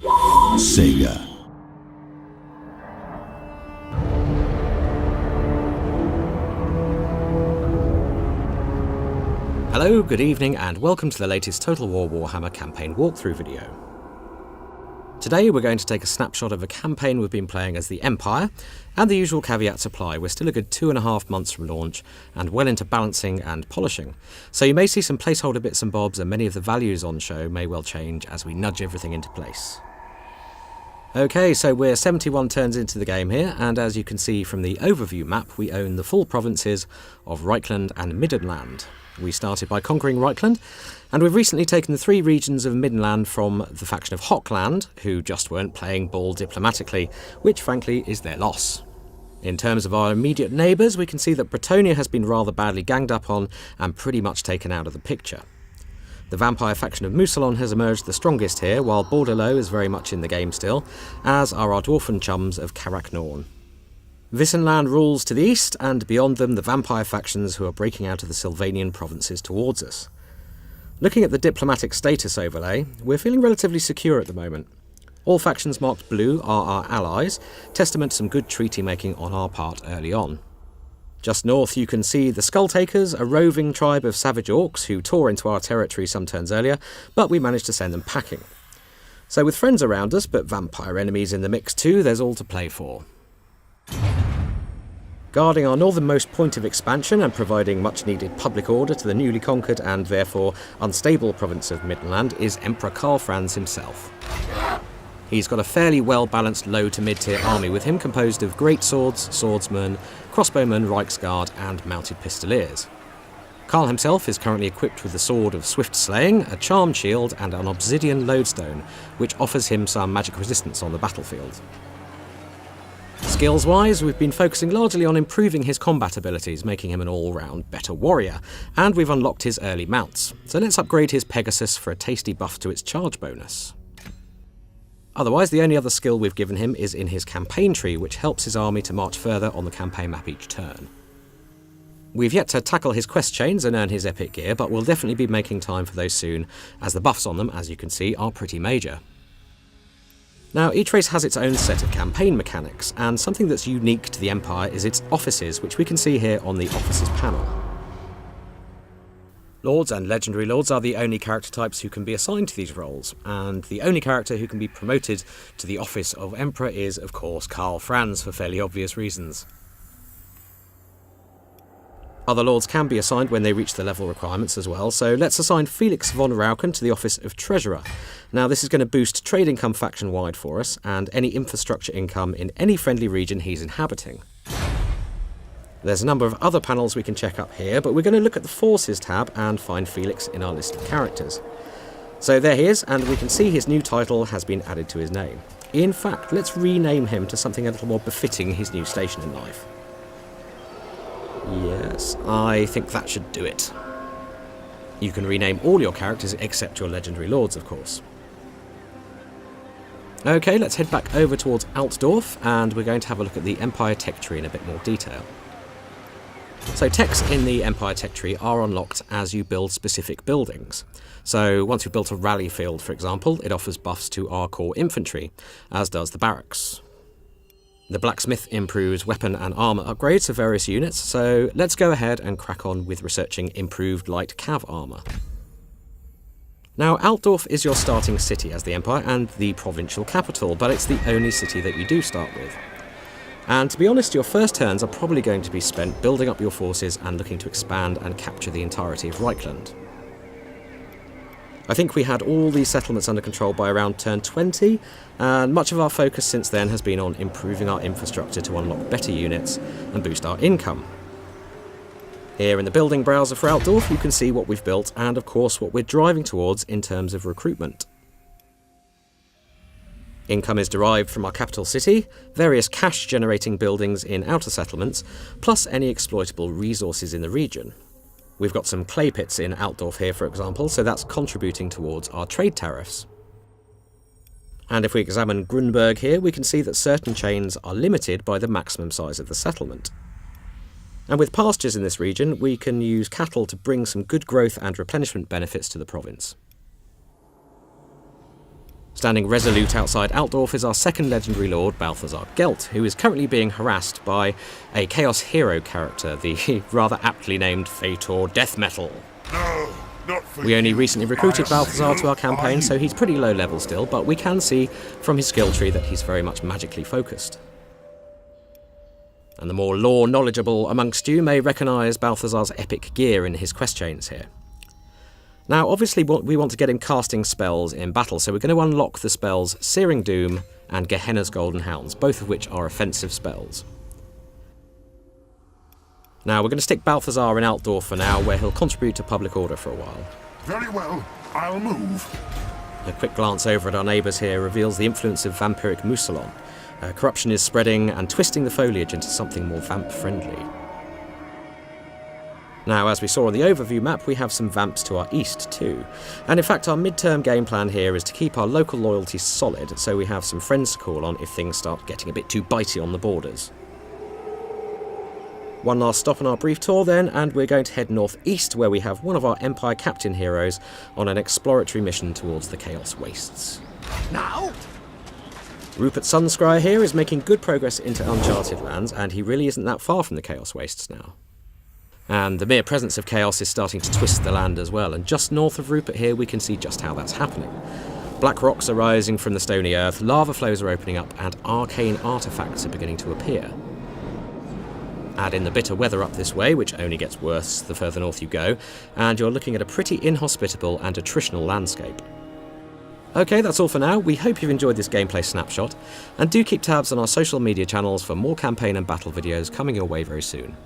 Sega. Hello, good evening, and welcome to the latest Total War Warhammer campaign walkthrough video. Today we're going to take a snapshot of a campaign we've been playing as the Empire, and the usual caveats apply. We're still a good 2.5 months from launch, and well into balancing and polishing. So you may see some placeholder bits and bobs, and many of the values on show may well change as we nudge everything into place. Okay, so we're 71 turns into the game here, and as you can see from the overview map, we own the full provinces of Reichland and Middenland. We started by conquering Reichland, and we've recently taken the 3 regions of Middenland from the faction of Hochland, who just weren't playing ball diplomatically, which frankly is their loss. In terms of our immediate neighbours, we can see that Bretonia has been rather badly ganged up on and pretty much taken out of the picture. The vampire faction of Mousillon has emerged the strongest here, while Bordelot is very much in the game still, as are our dwarfen chums of Carrack-Norn. Wissenland rules to the east, and beyond them the vampire factions who are breaking out of the Sylvanian provinces towards us. Looking at the diplomatic status overlay, we're feeling relatively secure at the moment. All factions marked blue are our allies, testament to some good treaty making on our part early on. Just north you can see the Skulltakers, a roving tribe of savage orcs who tore into our territory some turns earlier, but we managed to send them packing. So with friends around us, but vampire enemies in the mix too, there's all to play for. Guarding our northernmost point of expansion and providing much-needed public order to the newly conquered and therefore unstable province of Middenland is Emperor Karl Franz himself. He's got a fairly well-balanced low to mid-tier army with him, composed of great swords, swordsmen, crossbowmen, Reichsguard and mounted pistoliers. Karl himself is currently equipped with the Sword of Swift Slaying, a charmed shield and an obsidian lodestone, which offers him some magic resistance on the battlefield. Skills-wise, we've been focusing largely on improving his combat abilities, making him an all-round better warrior, and we've unlocked his early mounts. So let's upgrade his Pegasus for a tasty buff to its charge bonus. Otherwise, the only other skill we've given him is in his campaign tree, which helps his army to march further on the campaign map each turn. We've yet to tackle his quest chains and earn his epic gear, but we'll definitely be making time for those soon, as the buffs on them, as you can see, are pretty major. Now, each race has its own set of campaign mechanics, and something that's unique to the Empire is its offices, which we can see here on the officers panel. Lords and Legendary Lords are the only character types who can be assigned to these roles, and the only character who can be promoted to the office of Emperor is, of course, Karl Franz, for fairly obvious reasons. Other lords can be assigned when they reach the level requirements as well, so let's assign Felix von Rauken to the office of Treasurer. Now this is going to boost trade income faction-wide for us, and any infrastructure income in any friendly region he's inhabiting. There's a number of other panels we can check up here, but we're going to look at the Forces tab and find Felix in our list of characters. So there he is, and we can see his new title has been added to his name. In fact, let's rename him to something a little more befitting his new station in life. Yes, I think that should do it. You can rename all your characters except your Legendary Lords, of course. Okay, let's head back over towards Altdorf, and we're going to have a look at the Empire Tech Tree in a bit more detail. So techs in the Empire Tech Tree are unlocked as you build specific buildings. So once you've built a rally field, for example, it offers buffs to our core infantry, as does the barracks. The blacksmith improves weapon and armour upgrades for various units, so let's go ahead and crack on with researching improved light cav armour. Now, Altdorf is your starting city as the Empire and the provincial capital, but it's the only city that you do start with. And to be honest, your first turns are probably going to be spent building up your forces and looking to expand and capture the entirety of Reichland. I think we had all these settlements under control by around turn 20, and much of our focus since then has been on improving our infrastructure to unlock better units and boost our income. Here in the building browser for Altdorf you can see what we've built and of course what we're driving towards in terms of recruitment. Income is derived from our capital city, various cash generating buildings in outer settlements, plus any exploitable resources in the region. We've got some clay pits in Altdorf here, for example, so that's contributing towards our trade tariffs. And if we examine Grunberg here, we can see that certain chains are limited by the maximum size of the settlement. And with pastures in this region, we can use cattle to bring some good growth and replenishment benefits to the province. Standing resolute outside Altdorf is our second legendary lord, Balthazar Gelt, who is currently being harassed by a Chaos Hero character, the rather aptly named Fator Death Metal. No, not for We only you. recently recruited I am Balthazar to still our campaign, by so you. he's pretty low level still, but we can see from his skill tree that he's very much magically focused. And the more lore knowledgeable amongst you may recognise Balthazar's epic gear in his quest chains here. Now, obviously, we want to get him casting spells in battle, so we're going to unlock the spells Searing Doom and Gehenna's Golden Hounds, both of which are offensive spells. Now, we're going to stick Balthazar in Altdorf for now, where he'll contribute to public order for a while. Very well, I'll move. A quick glance over at our neighbours here reveals the influence of vampiric Moussalon. Corruption is spreading and twisting the foliage into something more vamp-friendly. Now, as we saw on the overview map, we have some vamps to our east too. And in fact, our mid-term game plan here is to keep our local loyalty solid, so we have some friends to call on if things start getting a bit too bitey on the borders. One last stop on our brief tour then, and we're going to head northeast, where we have one of our Empire Captain heroes on an exploratory mission towards the Chaos Wastes. Now? Rupert Sunscryer here is making good progress into uncharted lands, and he really isn't that far from the Chaos Wastes now. And the mere presence of chaos is starting to twist the land as well, and just north of Rupert here we can see just how that's happening. Black rocks are rising from the stony earth, lava flows are opening up, and arcane artefacts are beginning to appear. Add in the bitter weather up this way, which only gets worse the further north you go, and you're looking at a pretty inhospitable and attritional landscape. Okay, that's all for now. We hope you've enjoyed this gameplay snapshot, and do keep tabs on our social media channels for more campaign and battle videos coming your way very soon.